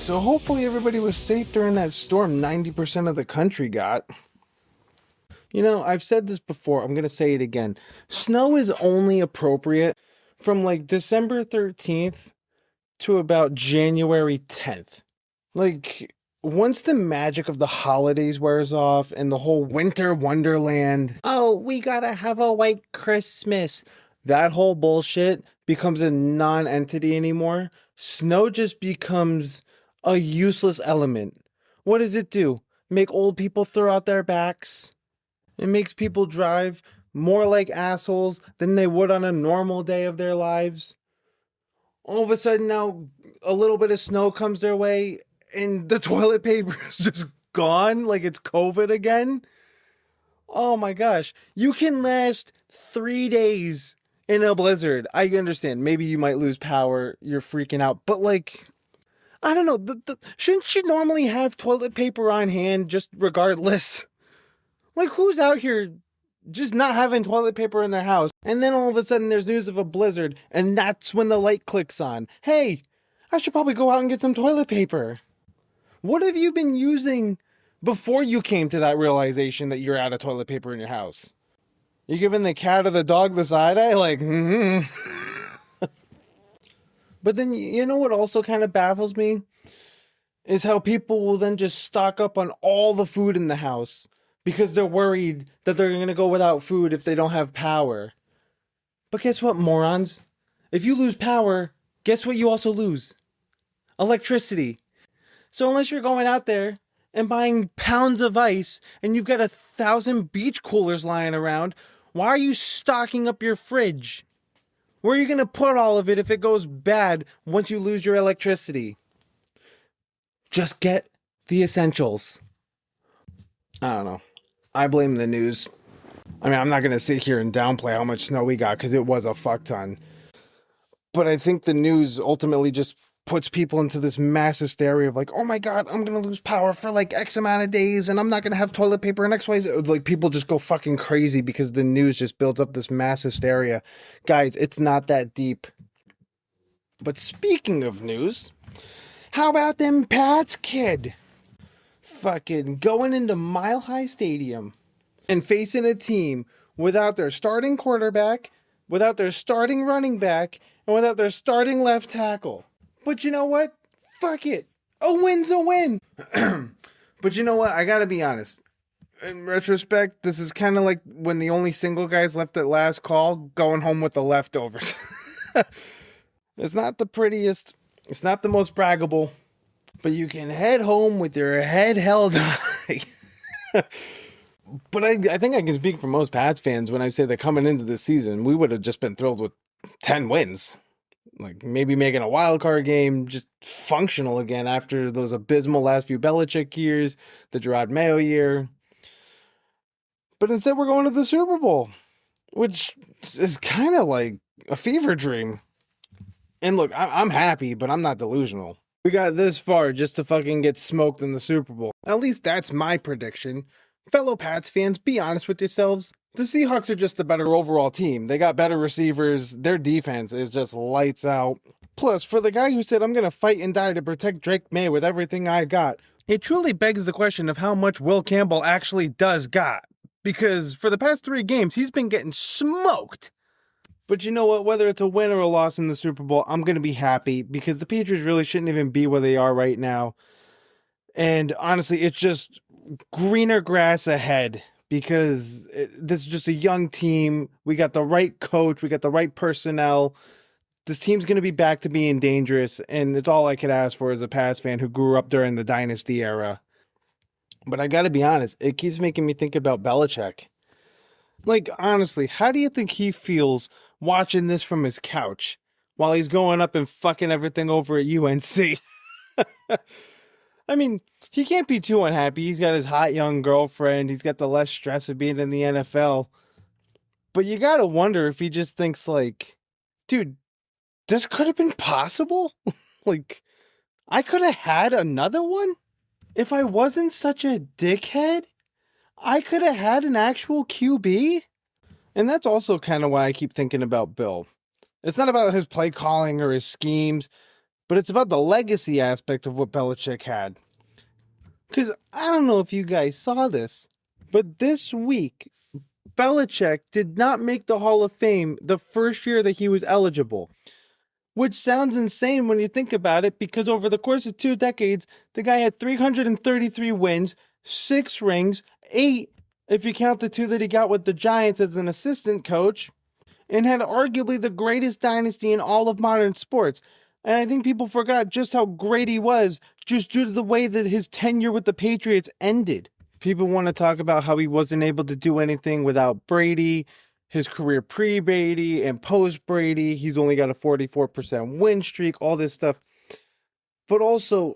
So hopefully everybody was safe during that storm 90% of the country got. You know, I've said this before, I'm going to say it again. Snow is only appropriate from like December 13th to about January 10th. Like, once the magic of the holidays wears off and the whole winter wonderland, oh, we gotta have a white Christmas, that whole bullshit becomes a non entity anymore. Snow just becomes a useless element. What does it do? Make old people throw out their backs? It makes people drive more like assholes than they would on a normal day of their lives. All of a sudden now a little bit of snow comes their way and the toilet paper is just gone like it's COVID again. Oh my gosh. You can last 3 days in a blizzard. I understand. Maybe you might lose power. You're freaking out. But like, I don't know. Shouldn't you normally have toilet paper on hand just regardless? Like, who's out here just not having toilet paper in their house? And then all of a sudden there's news of a blizzard, and that's when the light clicks on. Hey, I should probably go out and get some toilet paper. What have you been using before you came to that realization that you're out of toilet paper in your house? You giving the cat or the dog the side eye? Like, But then, you know what also kind of baffles me? Is how people will then just stock up on all the food in the house because they're worried that they're going to go without food if they don't have power. But guess what, morons? If you lose power, guess what you also lose? Electricity. So unless you're going out there and buying pounds of ice and you've got 1,000 beach coolers lying around, why are you stocking up your fridge? Where are you going to put all of it if it goes bad once you lose your electricity? Just get the essentials. I don't know. I blame the news. I mean, I'm not going to sit here and downplay how much snow we got because it was a fuck ton. But I think the news ultimately just puts people into this mass hysteria of like, oh my God, I'm going to lose power for like X amount of days and I'm not going to have toilet paper and X, Y, Z. Like, people just go fucking crazy because the news just builds up this mass hysteria. Guys, it's not that deep. But speaking of news, how about them Pats, kid? Fucking going into Mile High Stadium and facing a team without their starting quarterback, without their starting running back, and without their starting left tackle. But you know what? Fuck it. A win's a win. But you know what? I gotta be honest. In retrospect, this is kind of like when the only single guys left at last call going home with the leftovers. It's not the prettiest. It's not the most braggable. But you can head home with your head held high. But I think I can speak for most Pats fans when I say that coming into this season, we would have just been thrilled with 10 wins. Like, maybe making a wild card game just functional again after those abysmal last few Belichick years, the Gerard Mayo year. But instead, we're going to the Super Bowl, which is kind of like a fever dream. And look, I'm happy, but I'm not delusional. We got this far just to fucking get smoked in the Super Bowl. At least that's my prediction. Fellow Pats fans, be honest with yourselves. The Seahawks are just the better overall team. They got better receivers. Their defense is just lights out. Plus, for the guy who said, I'm going to fight and die to protect Drake May with everything I got, it truly begs the question of how much Will Campbell actually does got. Because for the past 3 games, he's been getting smoked. But you know what? Whether it's a win or a loss in the Super Bowl, I'm going to be happy because the Patriots really shouldn't even be where they are right now. And honestly, it's just greener grass ahead because this is just a young team. We got the right coach. We got the right personnel. This team's going to be back to being dangerous. And it's all I could ask for as a Pats fan who grew up during the dynasty era. But I got to be honest, it keeps making me think about Belichick. Like, honestly, how do you think he feels watching this from his couch while he's going up and fucking everything over at UNC? I mean, he can't be too unhappy. He's got his hot young girlfriend. He's got the less stress of being in the NFL. But you gotta wonder if he just thinks like, dude, this could have been possible? Like, I could have had another one? If I wasn't such a dickhead, I could have had an actual QB? And that's also kind of why I keep thinking about Bill. It's not about his play calling or his schemes. but it's about the legacy aspect of what Belichick had. Because I don't know if you guys saw this, but this week, Belichick did not make the Hall of Fame the first year that he was eligible. Which sounds insane when you think about it, because over the course of 2 decades, the guy had 333 wins, 6 rings, 8 if you count the 2 that he got with the Giants as an assistant coach, and had arguably the greatest dynasty in all of modern sports. And I think people forgot just how great he was just due to the way that his tenure with the Patriots ended. People want to talk about how he wasn't able to do anything without Brady, his career pre-Brady and post-Brady. He's only got a 44% win streak, all this stuff. But also,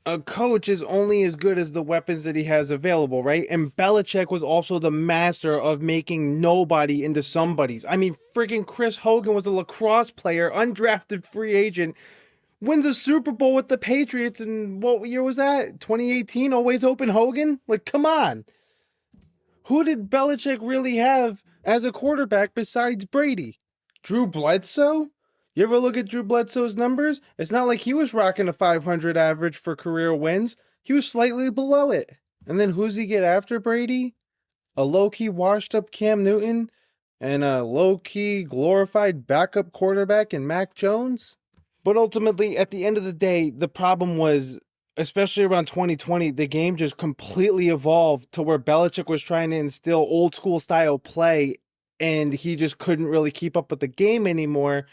a coach is only as good as the weapons that he has available, right? And Belichick was also the master of making nobody into somebody's. I mean, freaking Chris Hogan was a lacrosse player, undrafted free agent, wins a Super Bowl with the Patriots, and what year was that? 2018, always open Hogan? Like, come on. Who did Belichick really have as a quarterback besides Brady? Drew Bledsoe? You ever look at Drew Bledsoe's numbers? It's not like he was rocking a 500 average for career wins. He was slightly below it. And then who's he get after Brady? A low-key washed-up Cam Newton and a low-key glorified backup quarterback in Mac Jones? But ultimately, at the end of the day, the problem was, especially around 2020, the game just completely evolved to where Belichick was trying to instill old school style play, and he just couldn't really keep up with the game anymore.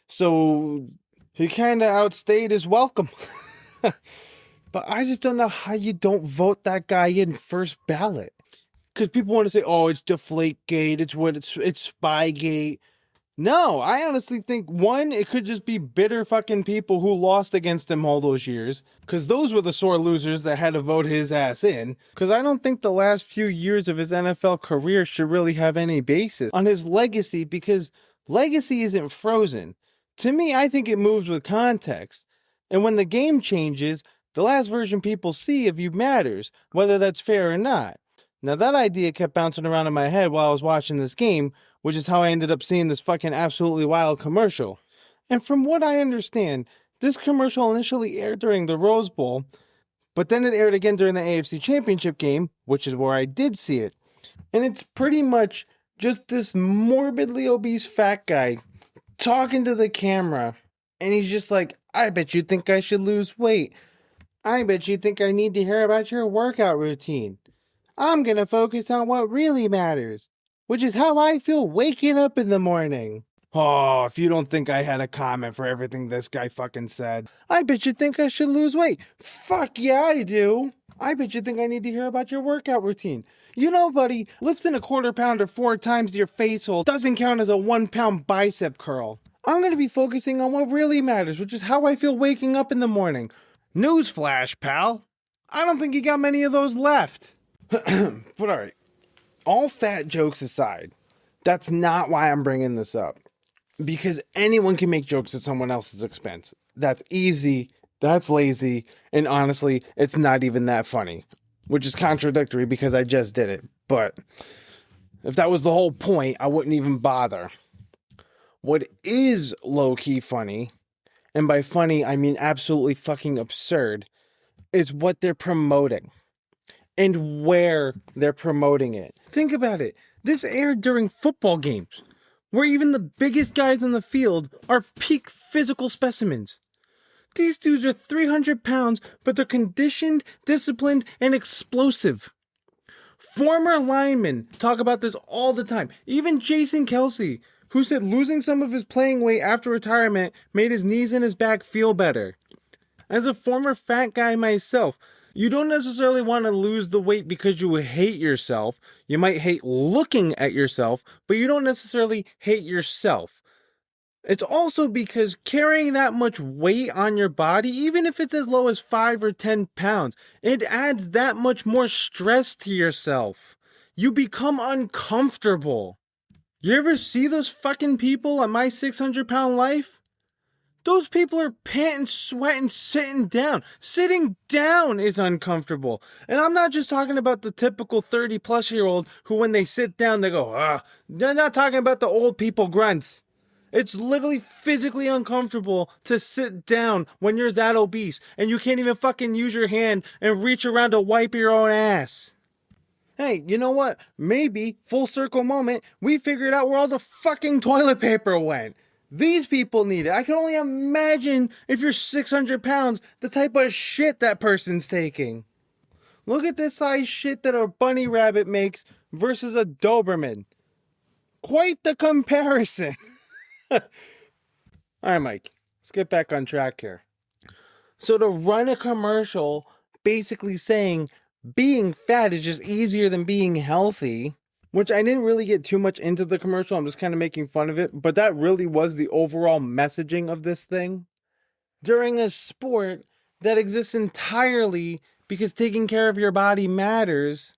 So he kind of outstayed his welcome. But I just don't know how you don't vote that guy in first ballot. Because people want to say, oh, it's Deflategate, it's Spygate. No, I honestly think, one, it could just be bitter fucking people who lost against him all those years, because those were the sore losers that had to vote his ass in, because I don't think the last few years of his NFL career should really have any basis on his legacy, because legacy isn't frozen. To me, I think it moves with context, and when the game changes, the last version people see of you matters, whether that's fair or not. Now, that idea kept bouncing around in my head while I was watching this game, which is how I ended up seeing this fucking absolutely wild commercial. And from what I understand, this commercial initially aired during the Rose Bowl, but then it aired again during the AFC Championship game, which is where I did see it. And it's pretty much just this morbidly obese fat guy talking to the camera, and he's just like, I bet you think I should lose weight. I bet you think I need to hear about your workout routine. I'm gonna focus on what really matters, which is how I feel waking up in the morning. Oh, if you don't think I had a comment for everything this guy fucking said. I bet you think I should lose weight. Fuck yeah, I do. I bet you think I need to hear about your workout routine. You know, buddy, lifting a quarter pounder 4 times to your face hole doesn't count as a 1 pound bicep curl. I'm gonna be focusing on what really matters, which is how I feel waking up in the morning. Newsflash, pal. I don't think you got many of those left. But alright, all fat jokes aside, that's not why I'm bringing this up. Because anyone can make jokes at someone else's expense. That's easy, that's lazy, and honestly, it's not even that funny. Which is contradictory because I just did it. But if that was the whole point, I wouldn't even bother. What is low-key funny, and by funny I mean absolutely fucking absurd, is what they're promoting. And where they're promoting it. Think about it. This aired during football games, where even the biggest guys on the field are peak physical specimens. These dudes are 300 pounds, but they're conditioned, disciplined, and explosive. Former linemen talk about this all the time. Even Jason Kelsey, who said losing some of his playing weight after retirement made his knees and his back feel better. As a former fat guy myself, you don't necessarily want to lose the weight because you hate yourself. You might hate looking at yourself, but you don't necessarily hate yourself. It's also because carrying that much weight on your body, even if it's as low as 5 or 10 pounds, it adds that much more stress to yourself. You become uncomfortable. You ever see those fucking people on My 600-Pound Life? Those people are panting, sweating, sitting down. Sitting down is uncomfortable. And I'm not just talking about the typical 30-plus-year-old who when they sit down, they go, ah. They're not talking about the old people grunts. It's literally physically uncomfortable to sit down when you're that obese and you can't even fucking use your hand and reach around to wipe your own ass. Hey, you know what? Maybe, full circle moment, we figured out where all the fucking toilet paper went. These people need it. I can only imagine if you're 600 pounds, the type of shit that person's taking. Look at this size shit that a bunny rabbit makes versus a Doberman. Quite the comparison. Alright, Mike, let's get back on track here. So to run a commercial basically saying being fat is just easier than being healthy, which I didn't really get too much into the commercial, I'm just kind of making fun of it, but that really was the overall messaging of this thing. During a sport that exists entirely because taking care of your body matters,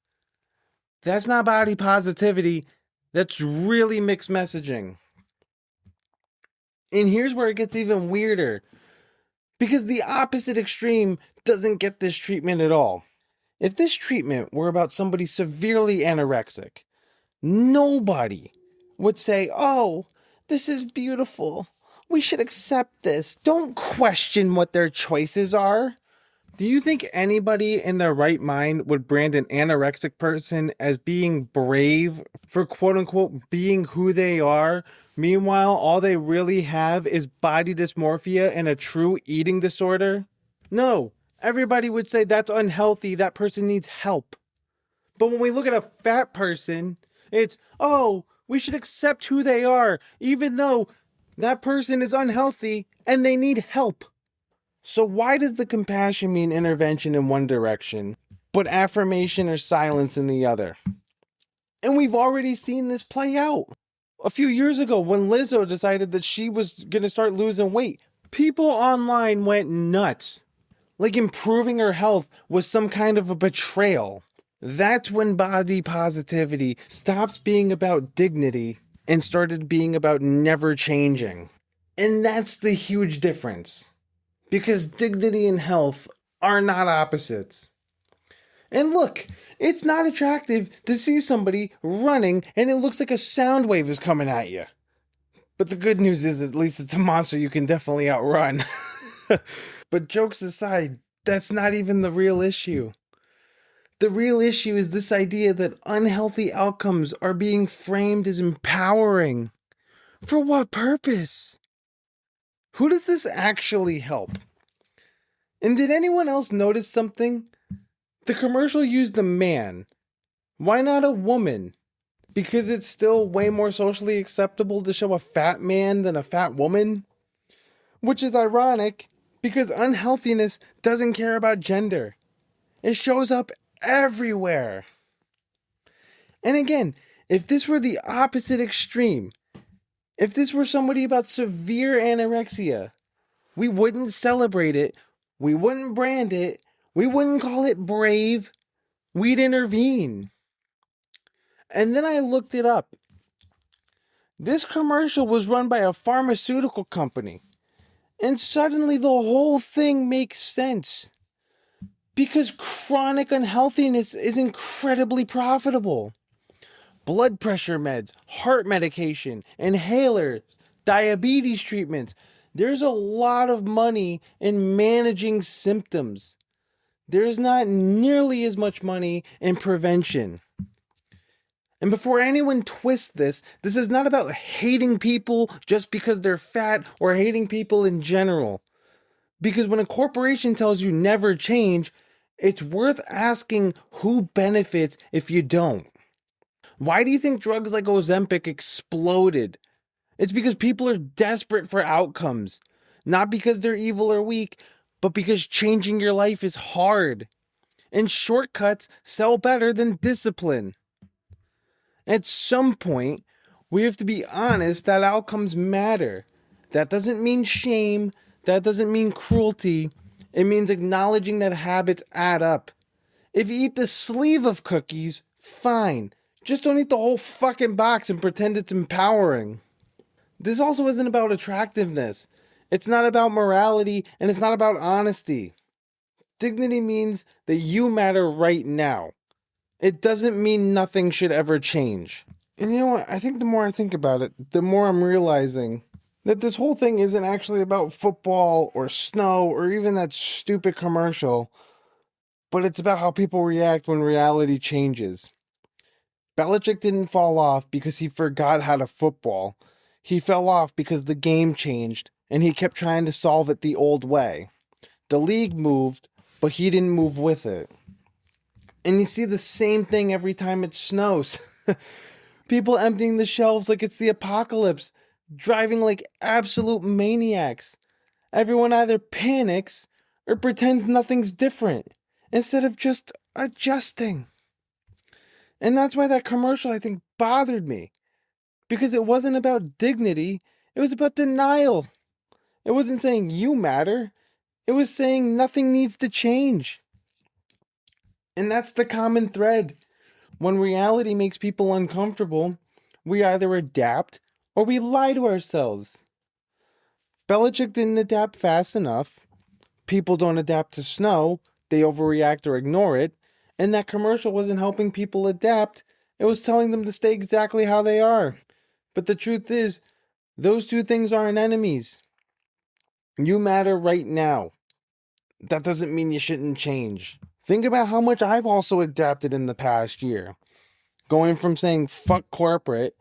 that's not body positivity, that's really mixed messaging. And here's where it gets even weirder, because the opposite extreme doesn't get this treatment at all. If this treatment were about somebody severely anorexic, nobody would say, "Oh, this is beautiful. We should accept this. Don't question what their choices are." Do you think anybody in their right mind would brand an anorexic person as being brave for quote unquote being who they are? Meanwhile, all they really have is body dysmorphia and a true eating disorder? No, everybody would say that's unhealthy, that person needs help. But when we look at a fat person, it's, oh, we should accept who they are, even though that person is unhealthy and they need help. So why does the compassion mean intervention in one direction, but affirmation or silence in the other? And we've already seen this play out. A few years ago, when Lizzo decided that she was going to start losing weight, people online went nuts. Like improving her health was some kind of a betrayal. That's when body positivity stops being about dignity and started being about never changing. And that's the huge difference. Because dignity and health are not opposites. And look, it's not attractive to see somebody running and it looks like a sound wave is coming at you. But the good news is at least it's a monster you can definitely outrun. But jokes aside, that's not even the real issue. The real issue is this idea that unhealthy outcomes are being framed as empowering. For what purpose? Who does this actually help? And did anyone else notice something? The commercial used a man. Why not a woman? Because it's still way more socially acceptable to show a fat man than a fat woman? Which is ironic, because unhealthiness doesn't care about gender. It shows up everywhere. And again, if this were the opposite extreme, if this were somebody about severe anorexia, we wouldn't celebrate it, we wouldn't brand it, we wouldn't call it brave, we'd intervene. And then I looked it up. This commercial was run by a pharmaceutical company. And suddenly the whole thing makes sense. Because chronic unhealthiness is incredibly profitable. Blood pressure meds, heart medication, inhalers, diabetes treatments. There's a lot of money in managing symptoms. There's not nearly as much money in prevention. And before anyone twists this is not about hating people just because they're fat or hating people in general. Because when a corporation tells you never change, it's worth asking who benefits if you don't. Why do you think drugs like Ozempic exploded? It's because people are desperate for outcomes. Not because they're evil or weak, but because changing your life is hard. And shortcuts sell better than discipline. At some point, we have to be honest that outcomes matter. That doesn't mean shame. That doesn't mean cruelty. It means acknowledging that habits add up. If you eat the sleeve of cookies, fine. Just don't eat the whole fucking box and pretend it's empowering. This also isn't about attractiveness. It's not about morality, and it's not about honesty. Dignity means that you matter right now. It doesn't mean nothing should ever change. And you know what? I think the more I think about it, the more I'm realizing That this whole thing isn't actually about football or snow or even that stupid commercial, but it's about how people react when reality changes. Belichick didn't fall off because he forgot how to football. He fell off because the game changed and he kept trying to solve it the old way. The league moved, but he didn't move with it. And you see the same thing every time it snows. People emptying the shelves like it's the apocalypse, driving like absolute maniacs. Everyone either panics or pretends nothing's different instead of just adjusting. And that's why that commercial, I think, bothered me. Because it wasn't about dignity, it was about denial. It wasn't saying you matter, it was saying nothing needs to change. And that's the common thread. When reality makes people uncomfortable, we either adapt or we lie to ourselves. Belichick didn't adapt fast enough. People don't adapt to snow, they overreact or ignore it. And that commercial wasn't helping people adapt, it was telling them to stay exactly how they are. But the truth is, those two things aren't enemies. You matter right now. That doesn't mean you shouldn't change. Think about how much I've also adapted in the past year. Going from saying fuck corporate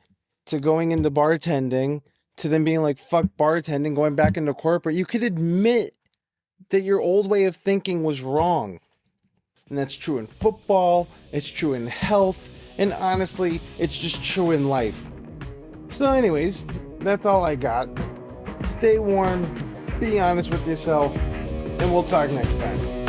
to going into bartending to then being like fuck bartending, going back into corporate. You could admit that your old way of thinking was wrong. And that's true in football, it's true in health, and honestly, it's just true in life. So anyways, that's all I got. Stay warm, be honest with yourself, and we'll talk next time.